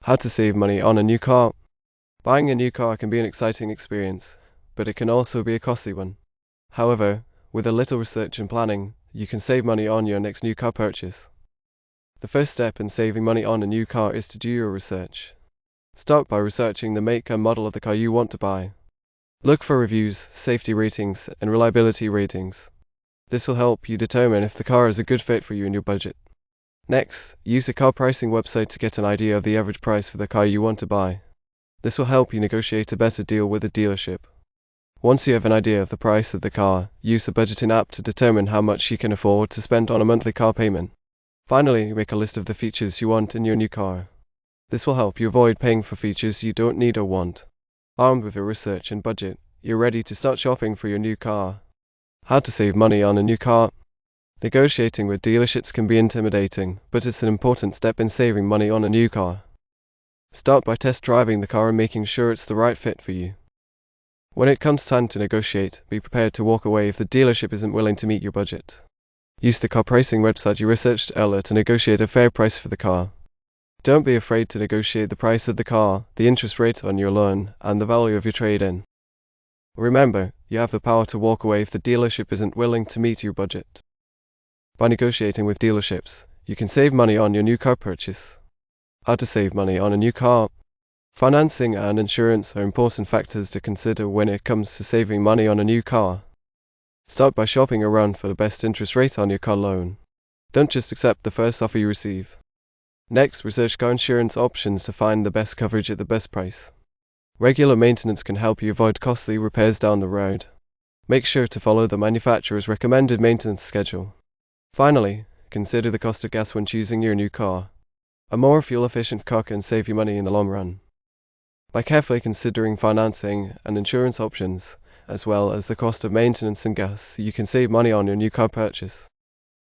How to save money on a new car. Buying a new car can be an exciting experience, but it can also be a costly one. However, with a little research and planning, you can save money on your next new car purchase. The first step in saving money on a new car is to do your research. Start by researching the make and model of the car you want to buy. Look for reviews, safety ratings, and reliability ratings. This will help you determine if the car is a good fit for you and your budget. Next, use a car pricing website to get an idea of the average price for the car you want to buy. This will help you negotiate a better deal with a dealership. Once you have an idea of the price of the car, use a budgeting app to determine how much you can afford to spend on a monthly car payment. Finally, make a list of the features you want in your new car. This will help you avoid paying for features you don't need or want. Armed with your research and budget, you're ready to start shopping for your new car. How to save money on a new car. Negotiating with dealerships can be intimidating, but it's an important step in saving money on a new car. Start by test driving the car and making sure it's the right fit for you. When it comes time to negotiate, be prepared to walk away if the dealership isn't willing to meet your budget. Use the car pricing website you researched earlier to negotiate a fair price for the car. Don't be afraid to negotiate the price of the car, the interest rate on your loan, and the value of your trade-in. Remember, you have the power to walk away if the dealership isn't willing to meet your budget. By negotiating with dealerships, you can save money on your new car purchase. How to save money on a new car. Financing and insurance are important factors to consider when it comes to saving money on a new car. Start by shopping around for the best interest rate on your car loan. Don't just accept the first offer you receive. Next, research car insurance options to find the best coverage at the best price. Regular maintenance can help you avoid costly repairs down the road. Make sure to follow the manufacturer's recommended maintenance schedule. Finally, consider the cost of gas when choosing your new car. A more fuel-efficient car can save you money in the long run. By carefully considering financing and insurance options, as well as the cost of maintenance and gas, you can save money on your new car purchase.